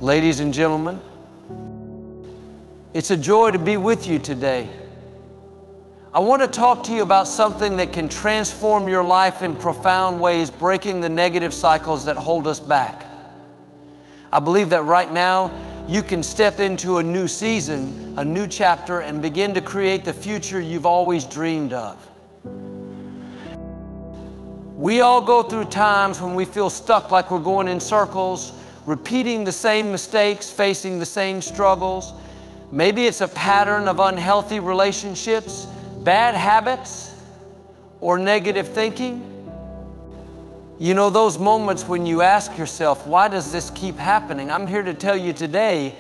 Ladies and gentlemen, it's a joy to be with you today. I want to talk to you about something that can transform your life in profound ways, breaking the negative cycles that hold us back. I believe that right now you can step into a new season, a new chapter, and begin to create the future you've always dreamed of. We all go through times when we feel stuck, like we're going in circles, repeating the same mistakes, facing the same struggles. Maybe it's a pattern of unhealthy relationships, bad habits, or negative thinking. You know, those moments when you ask yourself, why does this keep happening? I'm here to tell you today,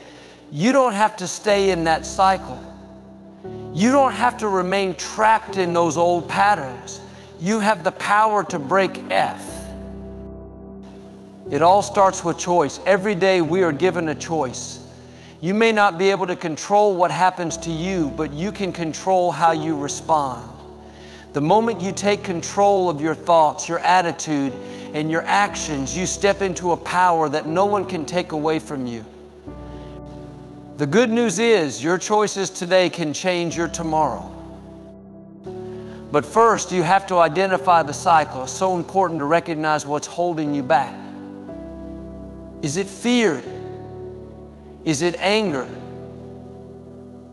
you don't have to stay in that cycle. You don't have to remain trapped in those old patterns. You have the power to break F. It all starts with choice. Every day we are given a choice. You may not be able to control what happens to you, but you can control how you respond. The moment you take control of your thoughts, your attitude, and your actions, you step into a power that no one can take away from you. The good news is your choices today can change your tomorrow. But first, you have to identify the cycle. It's so important to recognize what's holding you back. Is it fear? Is it anger?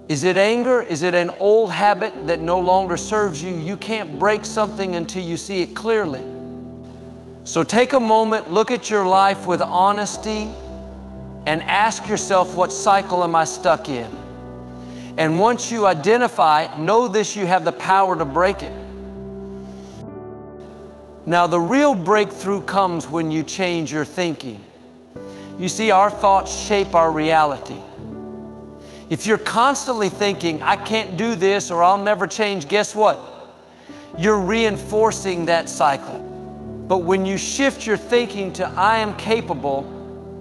Is it anger? Is it an old habit that no longer serves you? You can't break something until you see it clearly. So take a moment, look at your life with honesty, and ask yourself, what cycle am I stuck in? And once you identify, know this, you have the power to break it. Now, the real breakthrough comes when you change your thinking. You see, our thoughts shape our reality. If you're constantly thinking, I can't do this or I'll never change, guess what? You're reinforcing that cycle. But when you shift your thinking to, I am capable,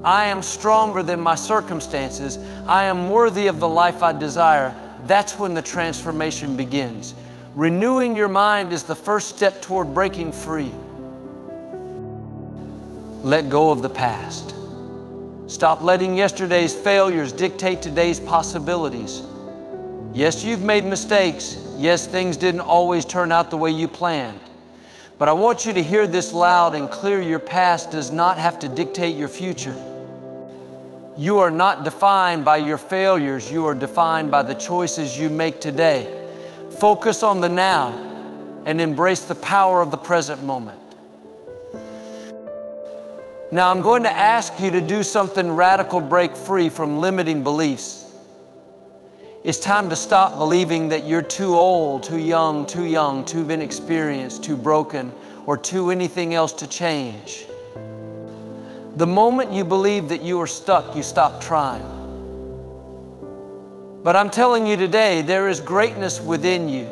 I am stronger than my circumstances, I am worthy of the life I desire, that's when the transformation begins. Renewing your mind is the first step toward breaking free. Let go of the past. Stop letting yesterday's failures dictate today's possibilities. Yes, you've made mistakes. Yes, things didn't always turn out the way you planned. But I want you to hear this loud and clear. Your past does not have to dictate your future. You are not defined by your failures. You are defined by the choices you make today. Focus on the now and embrace the power of the present moment. Now, I'm going to ask you to do something radical, break free from limiting beliefs. It's time to stop believing that you're too old, too young, too inexperienced, too broken, or too anything else to change. The moment you believe that you are stuck, you stop trying. But I'm telling you today, there is greatness within you.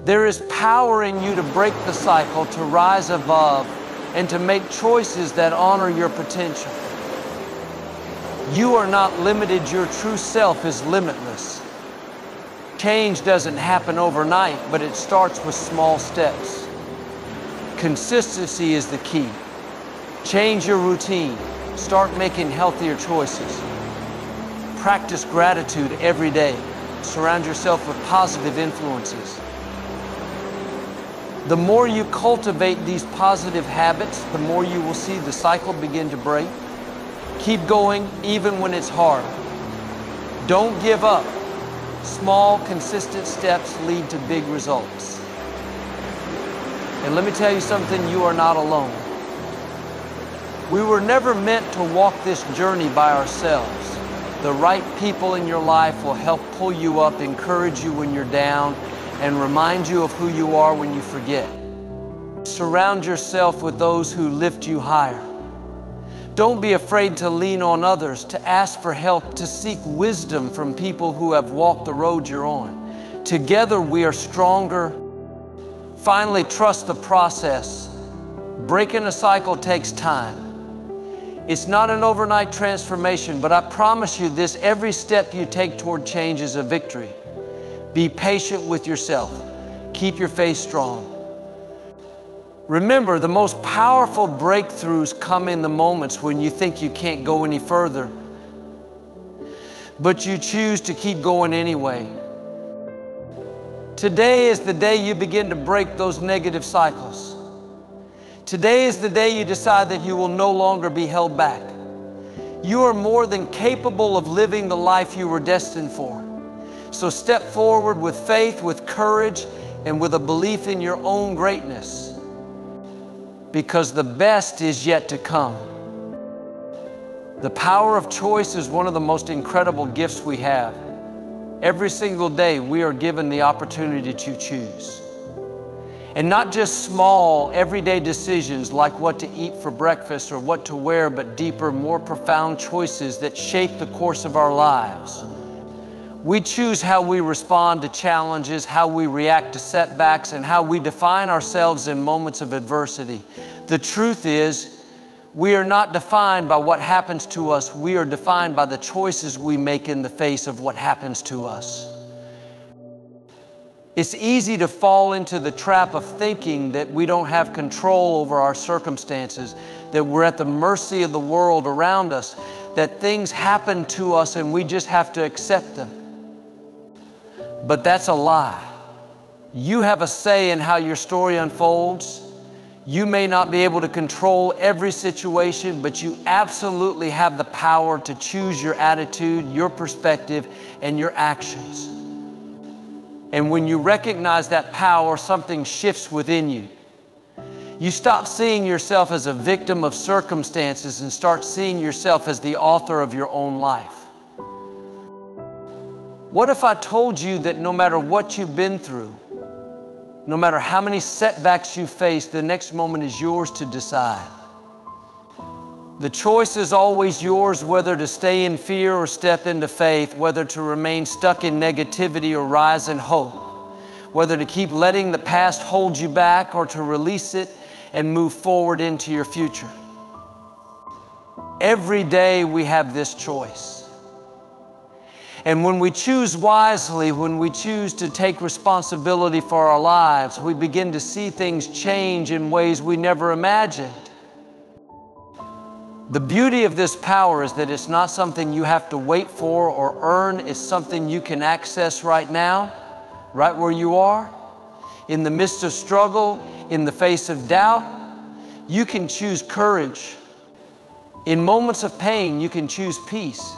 There is power in you to break the cycle, to rise above, and to make choices that honor your potential. You are not limited. Your true self is limitless. Change doesn't happen overnight, but it starts with small steps. Consistency is the key. Change your routine. Start making healthier choices. Practice gratitude every day. Surround yourself with positive influences. The more you cultivate these positive habits, the more you will see the cycle begin to break. Keep going even when it's hard. Don't give up. Small, consistent steps lead to big results. And let me tell you something, you are not alone. We were never meant to walk this journey by ourselves. The right people in your life will help pull you up, encourage you when you're down, and remind you of who you are when you forget. Surround yourself with those who lift you higher. Don't be afraid to lean on others, to ask for help, to seek wisdom from people who have walked the road you're on. Together we are stronger. Finally, trust the process. Breaking a cycle takes time. It's not an overnight transformation, but I promise you this, every step you take toward change is a victory. Be patient with yourself. Keep your faith strong. Remember, the most powerful breakthroughs come in the moments when you think you can't go any further, but you choose to keep going anyway. Today is the day you begin to break those negative cycles. Today is the day you decide that you will no longer be held back. You are more than capable of living the life you were destined for. So step forward with faith, with courage, and with a belief in your own greatness, because the best is yet to come. The power of choice is one of the most incredible gifts we have. Every single day we are given the opportunity to choose. And not just small, everyday decisions like what to eat for breakfast or what to wear, but deeper, more profound choices that shape the course of our lives. We choose how we respond to challenges, how we react to setbacks, and how we define ourselves in moments of adversity. The truth is, we are not defined by what happens to us. We are defined by the choices we make in the face of what happens to us. It's easy to fall into the trap of thinking that we don't have control over our circumstances, that we're at the mercy of the world around us, that things happen to us and we just have to accept them. But that's a lie. You have a say in how your story unfolds. You may not be able to control every situation, but you absolutely have the power to choose your attitude, your perspective, and your actions. And when you recognize that power, something shifts within you. You stop seeing yourself as a victim of circumstances and start seeing yourself as the author of your own life. What if I told you that no matter what you've been through, no matter how many setbacks you face, the next moment is yours to decide. The choice is always yours, whether to stay in fear or step into faith, whether to remain stuck in negativity or rise in hope, whether to keep letting the past hold you back or to release it and move forward into your future. Every day we have this choice. And when we choose wisely, when we choose to take responsibility for our lives, we begin to see things change in ways we never imagined. The beauty of this power is that it's not something you have to wait for or earn. It's something you can access right now, right where you are. In the midst of struggle, in the face of doubt, you can choose courage. In moments of pain, you can choose peace.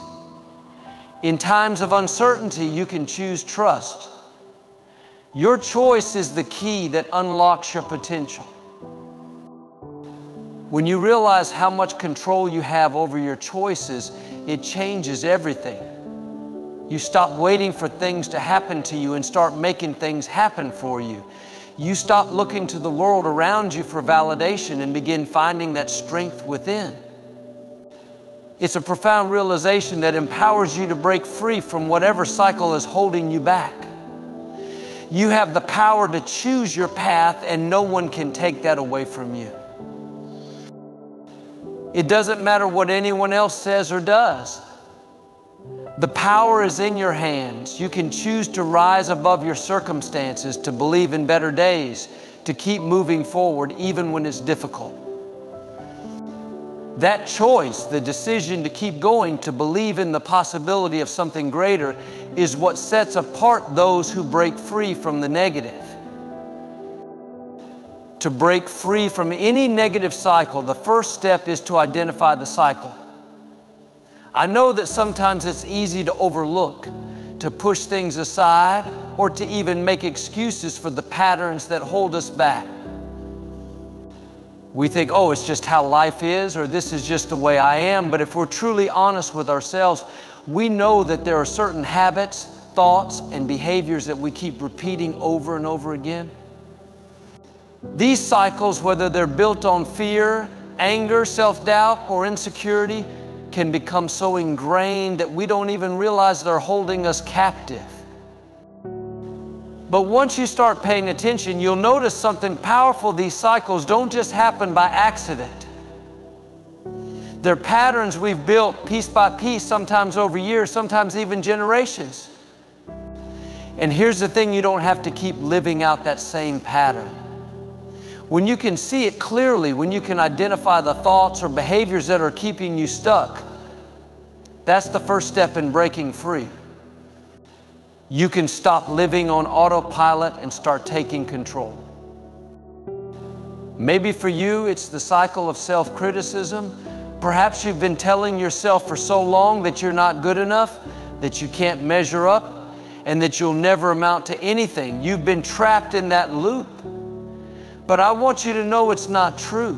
In times of uncertainty, you can choose trust. Your choice is the key that unlocks your potential. When you realize how much control you have over your choices, it changes everything. You stop waiting for things to happen to you and start making things happen for you. You stop looking to the world around you for validation and begin finding that strength within. It's a profound realization that empowers you to break free from whatever cycle is holding you back. You have the power to choose your path, and no one can take that away from you. It doesn't matter what anyone else says or does. The power is in your hands. You can choose to rise above your circumstances, to believe in better days, to keep moving forward even when it's difficult. That choice, the decision to keep going, to believe in the possibility of something greater, is what sets apart those who break free from the negative. To break free from any negative cycle, the first step is to identify the cycle. I know that sometimes it's easy to overlook, to push things aside, or to even make excuses for the patterns that hold us back. We think, oh, it's just how life is, or this is just the way I am. But if we're truly honest with ourselves, we know that there are certain habits, thoughts, and behaviors that we keep repeating over and over again. These cycles, whether they're built on fear, anger, self-doubt, or insecurity, can become so ingrained that we don't even realize they're holding us captive. But once you start paying attention, you'll notice something powerful. These cycles don't just happen by accident. They're patterns we've built piece by piece, sometimes over years, sometimes even generations. And here's the thing, you don't have to keep living out that same pattern. When you can see it clearly, when you can identify the thoughts or behaviors that are keeping you stuck, that's the first step in breaking free. You can stop living on autopilot and start taking control. Maybe for you, it's the cycle of self-criticism. Perhaps you've been telling yourself for so long that you're not good enough, that you can't measure up, and that you'll never amount to anything. You've been trapped in that loop. But I want you to know it's not true.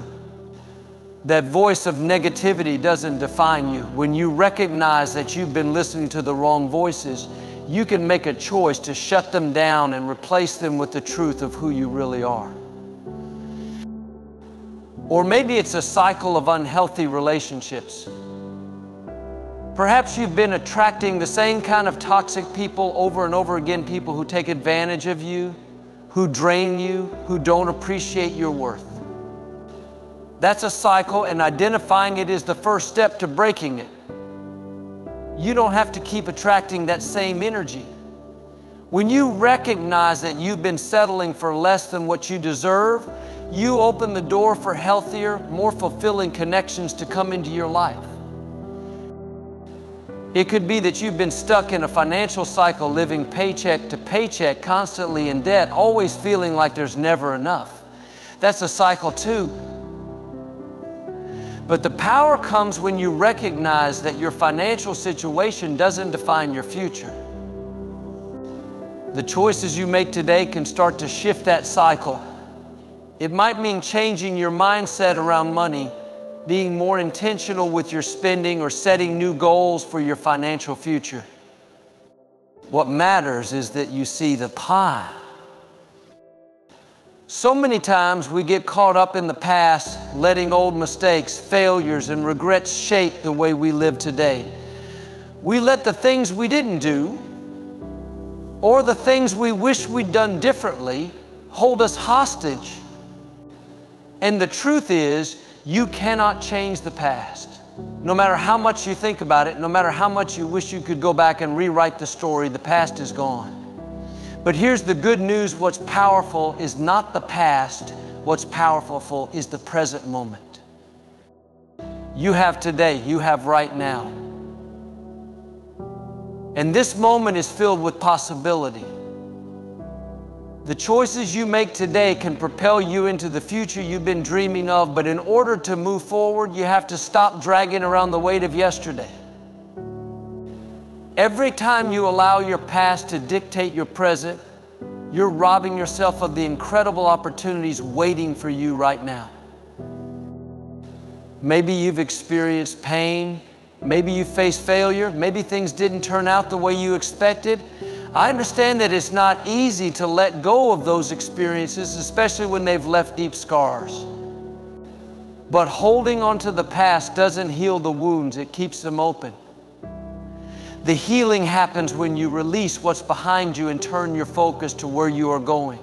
That voice of negativity doesn't define you. When you recognize that you've been listening to the wrong voices, you can make a choice to shut them down and replace them with the truth of who you really are. Or maybe it's a cycle of unhealthy relationships. Perhaps you've been attracting the same kind of toxic people over and over again, people who take advantage of you, who drain you, who don't appreciate your worth. That's a cycle, and identifying it is the first step to breaking it. You don't have to keep attracting that same energy. When you recognize that you've been settling for less than what you deserve, you open the door for healthier, more fulfilling connections to come into your life. It could be that you've been stuck in a financial cycle, living paycheck to paycheck, constantly in debt, always feeling like there's never enough. That's a cycle too. But the power comes when you recognize that your financial situation doesn't define your future. The choices you make today can start to shift that cycle. It might mean changing your mindset around money, being more intentional with your spending, or setting new goals for your financial future. What matters is that you see the pie. So many times we get caught up in the past, letting old mistakes, failures, and regrets shape the way we live today. We let the things we didn't do, or the things we wish we'd done differently, hold us hostage. And the truth is, you cannot change the past. No matter how much you think about it, no matter how much you wish you could go back and rewrite the story, the past is gone. But here's the good news: what's powerful is not the past. What's powerful is the present moment. You have today, you have right now. And this moment is filled with possibility. The choices you make today can propel you into the future you've been dreaming of, but in order to move forward, you have to stop dragging around the weight of yesterday. Every time you allow your past to dictate your present, you're robbing yourself of the incredible opportunities waiting for you right now. Maybe you've experienced pain, maybe you faced failure, maybe things didn't turn out the way you expected. I understand that it's not easy to let go of those experiences, especially when they've left deep scars. But holding on to the past doesn't heal the wounds, it keeps them open. The healing happens when you release what's behind you and turn your focus to where you are going.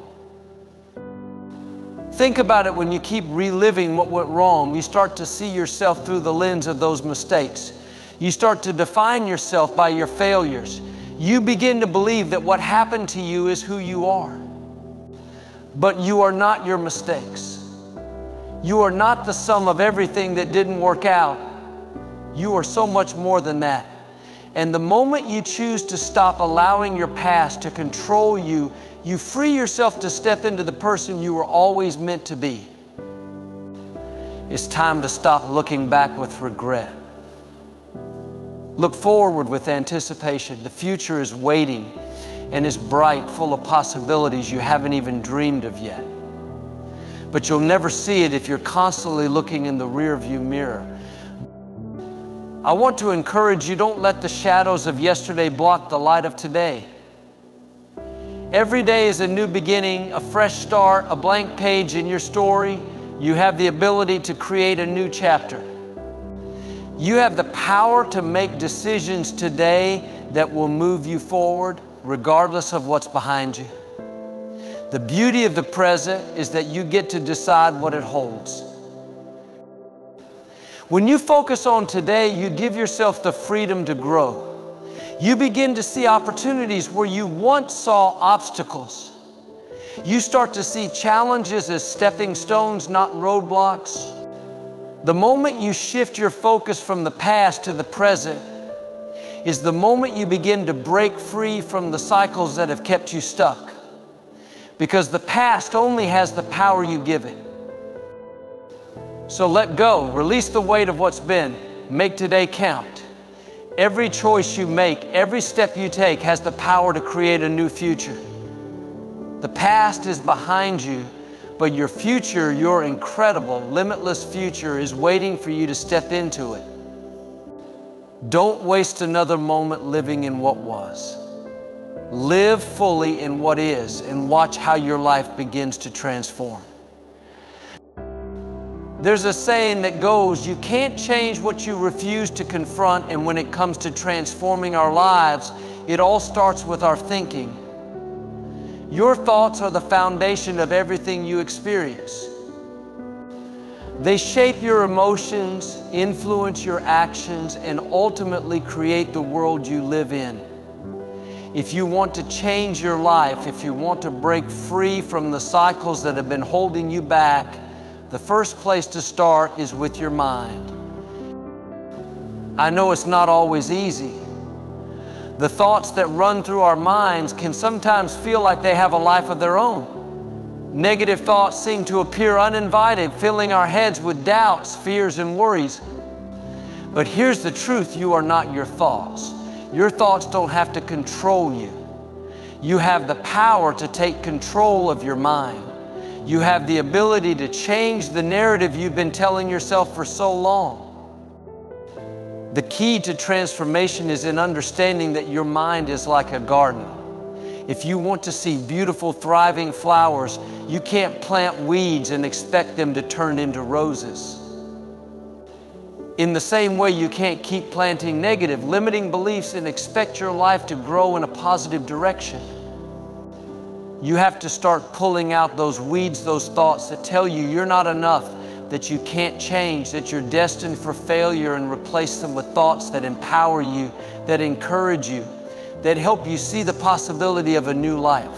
Think about it: when you keep reliving what went wrong, you start to see yourself through the lens of those mistakes. You start to define yourself by your failures. You begin to believe that what happened to you is who you are. But you are not your mistakes. You are not the sum of everything that didn't work out. You are so much more than that. And the moment you choose to stop allowing your past to control you, you free yourself to step into the person you were always meant to be. It's time to stop looking back with regret. Look forward with anticipation. The future is waiting and is bright, full of possibilities you haven't even dreamed of yet. But you'll never see it if you're constantly looking in the rearview mirror. I want to encourage you, don't let the shadows of yesterday block the light of today. Every day is a new beginning, a fresh start, a blank page in your story. You have the ability to create a new chapter. You have the power to make decisions today that will move you forward, regardless of what's behind you. The beauty of the present is that you get to decide what it holds. When you focus on today, you give yourself the freedom to grow. You begin to see opportunities where you once saw obstacles. You start to see challenges as stepping stones, not roadblocks. The moment you shift your focus from the past to the present is the moment you begin to break free from the cycles that have kept you stuck. Because the past only has the power you give it. So let go, release the weight of what's been, make today count. Every choice you make, every step you take has the power to create a new future. The past is behind you, but your future, your incredible, limitless future is waiting for you to step into it. Don't waste another moment living in what was. Live fully in what is and watch how your life begins to transform. There's a saying that goes, you can't change what you refuse to confront, and when it comes to transforming our lives, it all starts with our thinking. Your thoughts are the foundation of everything you experience. They shape your emotions, influence your actions, and ultimately create the world you live in. If you want to change your life, if you want to break free from the cycles that have been holding you back, the first place to start is with your mind. I know it's not always easy. The thoughts that run through our minds can sometimes feel like they have a life of their own. Negative thoughts seem to appear uninvited, filling our heads with doubts, fears, and worries. But here's the truth, you are not your thoughts. Your thoughts don't have to control you. You have the power to take control of your mind. You have the ability to change the narrative you've been telling yourself for so long. The key to transformation is in understanding that your mind is like a garden. If you want to see beautiful, thriving flowers, you can't plant weeds and expect them to turn into roses. In the same way, you can't keep planting negative, limiting beliefs and expect your life to grow in a positive direction. You have to start pulling out those weeds, those thoughts that tell you you're not enough, that you can't change, that you're destined for failure, and replace them with thoughts that empower you, that encourage you, that help you see the possibility of a new life.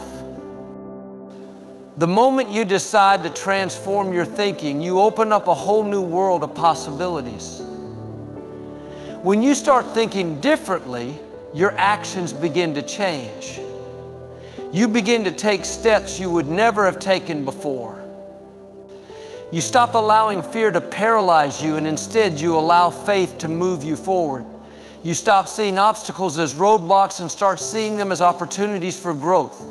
The moment you decide to transform your thinking, you open up a whole new world of possibilities. When you start thinking differently, your actions begin to change. You begin to take steps you would never have taken before. You stop allowing fear to paralyze you, and instead you allow faith to move you forward. You stop seeing obstacles as roadblocks and start seeing them as opportunities for growth.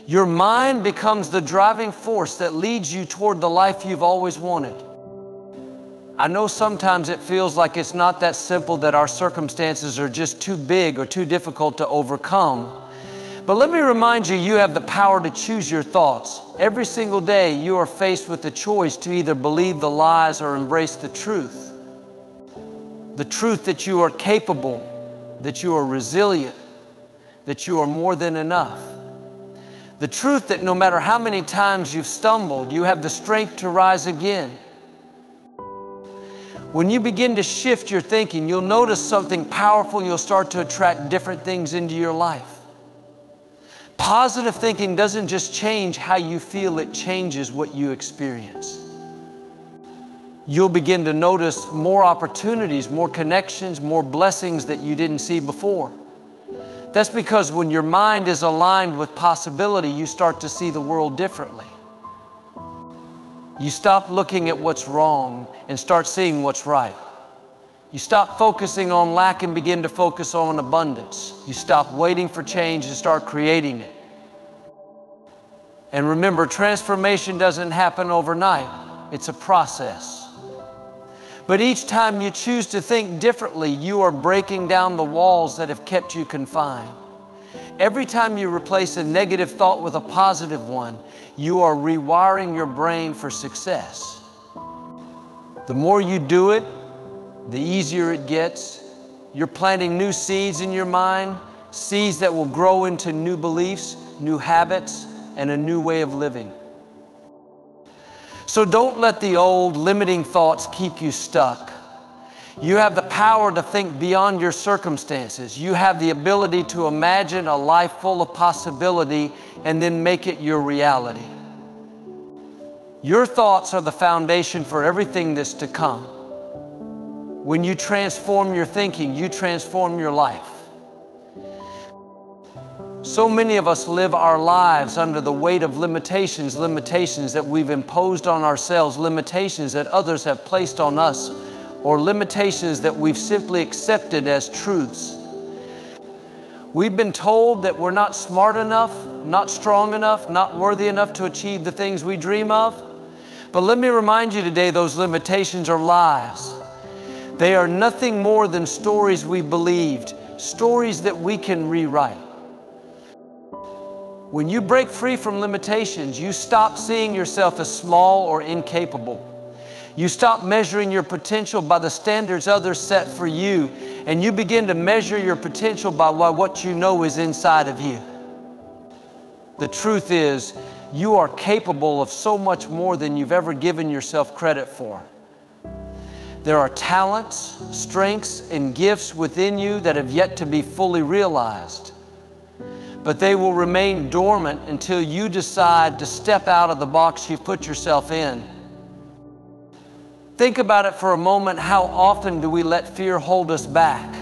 Your mind becomes the driving force that leads you toward the life you've always wanted. I know sometimes it feels like it's not that simple, that our circumstances are just too big or too difficult to overcome. But let me remind you, you have the power to choose your thoughts. Every single day you are faced with the choice to either believe the lies or embrace the truth. The truth that you are capable, that you are resilient, that you are more than enough. The truth that no matter how many times you've stumbled, you have the strength to rise again. When you begin to shift your thinking, you'll notice something powerful. You'll start to attract different things into your life. Positive thinking doesn't just change how you feel, it changes what you experience. You'll begin to notice more opportunities, more connections, more blessings that you didn't see before. That's because when your mind is aligned with possibility, you start to see the world differently. You stop looking at what's wrong and start seeing what's right. You stop focusing on lack and begin to focus on abundance. You stop waiting for change and start creating it. And remember, transformation doesn't happen overnight. It's a process. But each time you choose to think differently, you are breaking down the walls that have kept you confined. Every time you replace a negative thought with a positive one, you are rewiring your brain for success. The more you do it, the easier it gets. You're planting new seeds in your mind, seeds that will grow into new beliefs, new habits, and a new way of living. So don't let the old limiting thoughts keep you stuck. You have the power to think beyond your circumstances. You have the ability to imagine a life full of possibility and then make it your reality. Your thoughts are the foundation for everything that's to come. When you transform your thinking, you transform your life. So many of us live our lives under the weight of limitations that we've imposed on ourselves, limitations that others have placed on us, or limitations that we've simply accepted as truths. We've been told that we're not smart enough, not strong enough, not worthy enough to achieve the things we dream of. But let me remind you today, those limitations are lies. They are nothing more than stories we believed, stories that we can rewrite. When you break free from limitations, you stop seeing yourself as small or incapable. You stop measuring your potential by the standards others set for you, and you begin to measure your potential by what you know is inside of you. The truth is, you are capable of so much more than you've ever given yourself credit for. There are talents, strengths, and gifts within you that have yet to be fully realized. But they will remain dormant until you decide to step out of the box you've put yourself in. Think about it for a moment. How often do we let fear hold us back?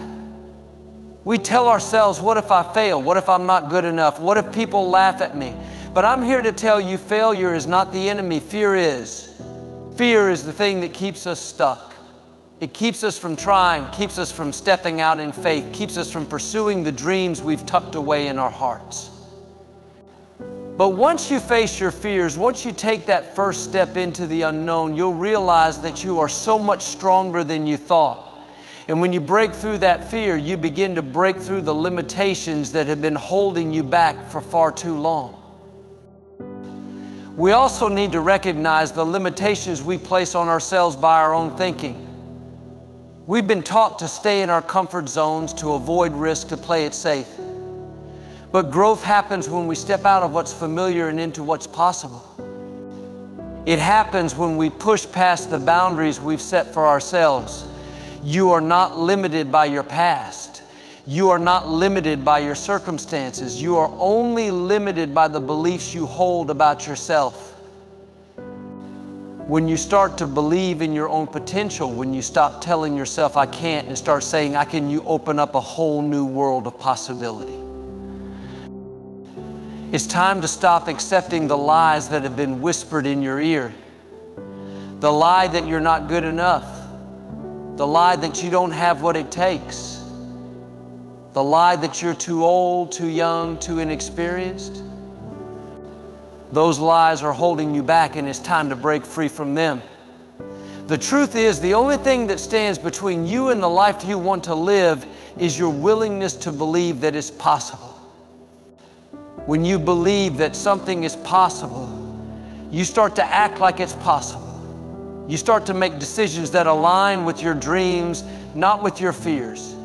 We tell ourselves, what if I fail? What if I'm not good enough? What if people laugh at me? But I'm here to tell you, failure is not the enemy, fear is. Fear is the thing that keeps us stuck. It keeps us from trying, keeps us from stepping out in faith, keeps us from pursuing the dreams we've tucked away in our hearts. But once you face your fears, once you take that first step into the unknown, you'll realize that you are so much stronger than you thought. And when you break through that fear, you begin to break through the limitations that have been holding you back for far too long. We also need to recognize the limitations we place on ourselves by our own thinking. We've been taught to stay in our comfort zones, to avoid risk, to play it safe. But growth happens when we step out of what's familiar and into what's possible. It happens when we push past the boundaries we've set for ourselves. You are not limited by your past. You are not limited by your circumstances. You are only limited by the beliefs you hold about yourself. When you start to believe in your own potential, when you stop telling yourself, I can't, and start saying, I can, you open up a whole new world of possibility. It's time to stop accepting the lies that have been whispered in your ear. The lie that you're not good enough. The lie that you don't have what it takes. The lie that you're too old, too young, too inexperienced. Those lies are holding you back, and it's time to break free from them. The truth is, the only thing that stands between you and the life you want to live is your willingness to believe that it's possible. When you believe that something is possible, you start to act like it's possible. You start to make decisions that align with your dreams, not with your fears.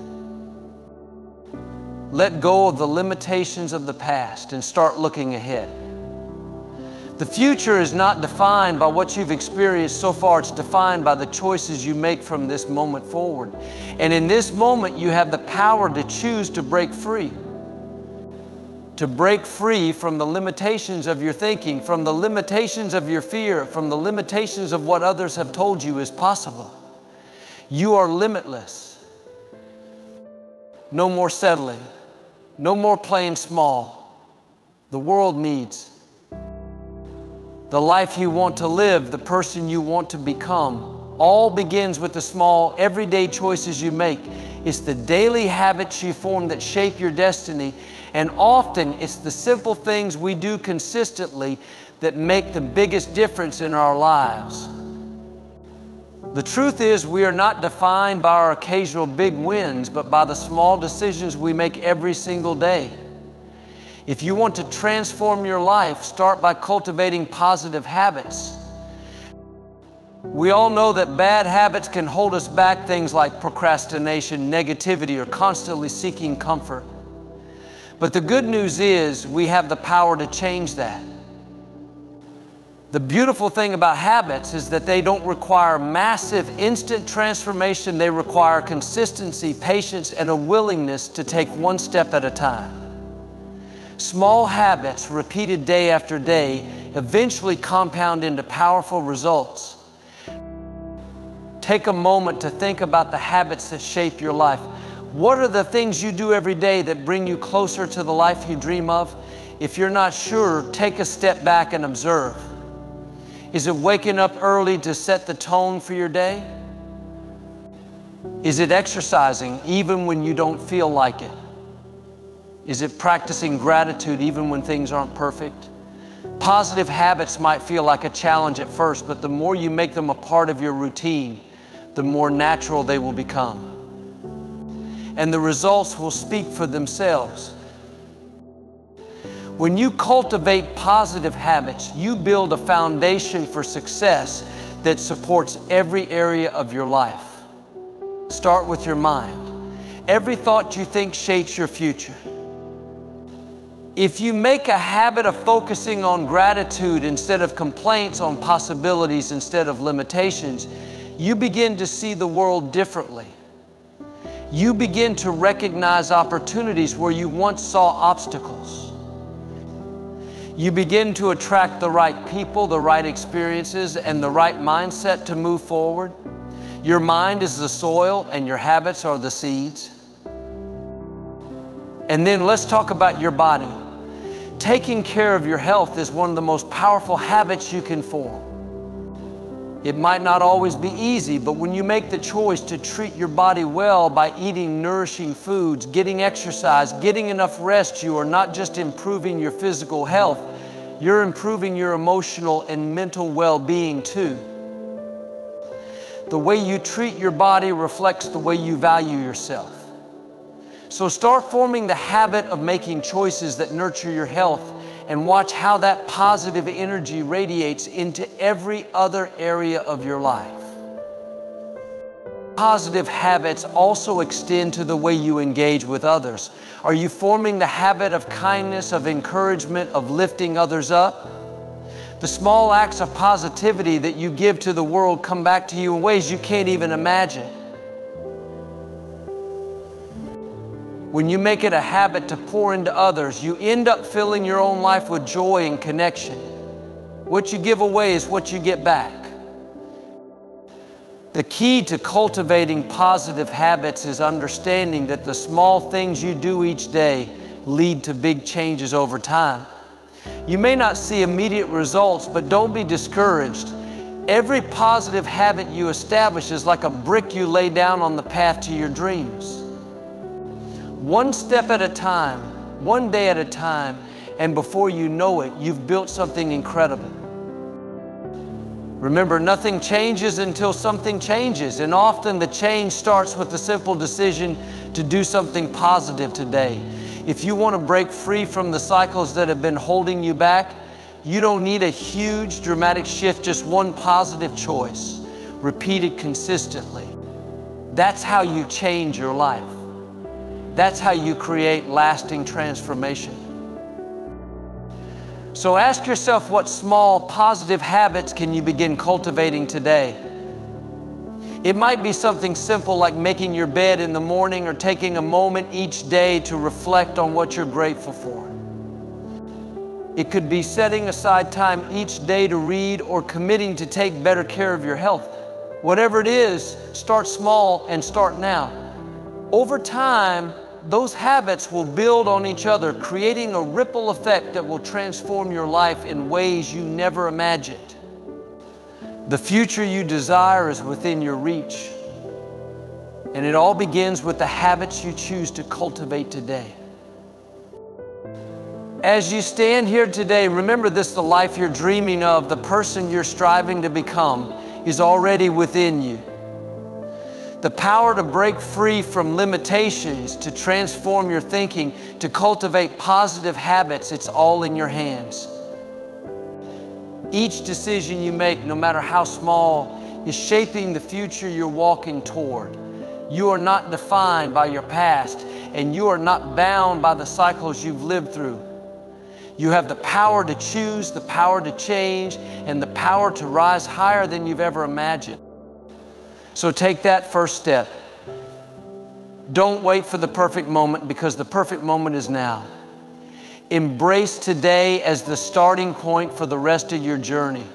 Let go of the limitations of the past and start looking ahead. The future is not defined by what you've experienced so far. It's defined by the choices you make from this moment forward. And in this moment, you have the power to choose to break free. To break free from the limitations of your thinking, from the limitations of your fear, from the limitations of what others have told you is possible. You are limitless. No more settling. No more playing small. The world needs the life you want to live, the person you want to become. All begins with the small, everyday choices you make. It's the daily habits you form that shape your destiny. And often it's the simple things we do consistently that make the biggest difference in our lives. The truth is, we are not defined by our occasional big wins, but by the small decisions we make every single day. If you want to transform your life, start by cultivating positive habits. We all know that bad habits can hold us back, things like procrastination, negativity, or constantly seeking comfort. But the good news is we have the power to change that. The beautiful thing about habits is that they don't require massive instant transformation. They require consistency, patience, and a willingness to take one step at a time. Small habits repeated day after day eventually compound into powerful results. Take a moment to think about the habits that shape your life. What are the things you do every day that bring you closer to the life you dream of? If you're not sure, take a step back and observe. Is it waking up early to set the tone for your day? Is it exercising even when you don't feel like it? Is it practicing gratitude even when things aren't perfect? Positive habits might feel like a challenge at first, but the more you make them a part of your routine, the more natural they will become. And the results will speak for themselves. When you cultivate positive habits, you build a foundation for success that supports every area of your life. Start with your mind. Every thought you think shapes your future. If you make a habit of focusing on gratitude instead of complaints, on possibilities instead of limitations, you begin to see the world differently. You begin to recognize opportunities where you once saw obstacles. You begin to attract the right people, the right experiences, and the right mindset to move forward. Your mind is the soil and your habits are the seeds. And then let's talk about your body. Taking care of your health is one of the most powerful habits you can form. It might not always be easy, but when you make the choice to treat your body well by eating nourishing foods, getting exercise, getting enough rest, you are not just improving your physical health, you're improving your emotional and mental well-being too. The way you treat your body reflects the way you value yourself. So start forming the habit of making choices that nurture your health, and watch how that positive energy radiates into every other area of your life. Positive habits also extend to the way you engage with others. Are you forming the habit of kindness, of encouragement, of lifting others up? The small acts of positivity that you give to the world come back to you in ways you can't even imagine. When you make it a habit to pour into others, you end up filling your own life with joy and connection. What you give away is what you get back. The key to cultivating positive habits is understanding that the small things you do each day lead to big changes over time. You may not see immediate results, but don't be discouraged. Every positive habit you establish is like a brick you lay down on the path to your dreams. One step at a time, one day at a time, and before you know it, you've built something incredible. Remember, nothing changes until something changes, and often the change starts with the simple decision to do something positive today. If you want to break free from the cycles that have been holding you back, you don't need a huge, dramatic shift, just one positive choice, repeated consistently. That's how you change your life. That's how you create lasting transformation. So ask yourself, what small positive habits can you begin cultivating today? It might be something simple like making your bed in the morning, or taking a moment each day to reflect on what you're grateful for. It could be setting aside time each day to read, or committing to take better care of your health. Whatever it is, start small and start now. Over time, those habits will build on each other, creating a ripple effect that will transform your life in ways you never imagined. The future you desire is within your reach, and it all begins with the habits you choose to cultivate today. As you stand here today, remember this: the life you're dreaming of, the person you're striving to become, is already within you. The power to break free from limitations, to transform your thinking, to cultivate positive habits, it's all in your hands. Each decision you make, no matter how small, is shaping the future you're walking toward. You are not defined by your past, and you are not bound by the cycles you've lived through. You have the power to choose, the power to change, and the power to rise higher than you've ever imagined. So take that first step. Don't wait for the perfect moment, because the perfect moment is now. Embrace today as the starting point for the rest of your journey.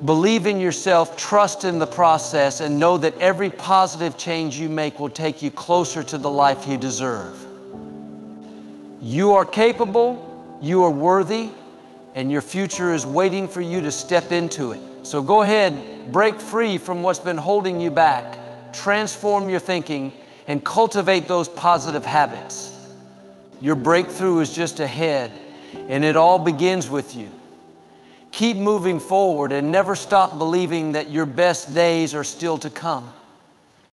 Believe in yourself, trust in the process, and know that every positive change you make will take you closer to the life you deserve. You are capable, you are worthy, and your future is waiting for you to step into it. So go ahead, break free from what's been holding you back, transform your thinking, and cultivate those positive habits. Your breakthrough is just ahead, and it all begins with you. Keep moving forward and never stop believing that your best days are still to come.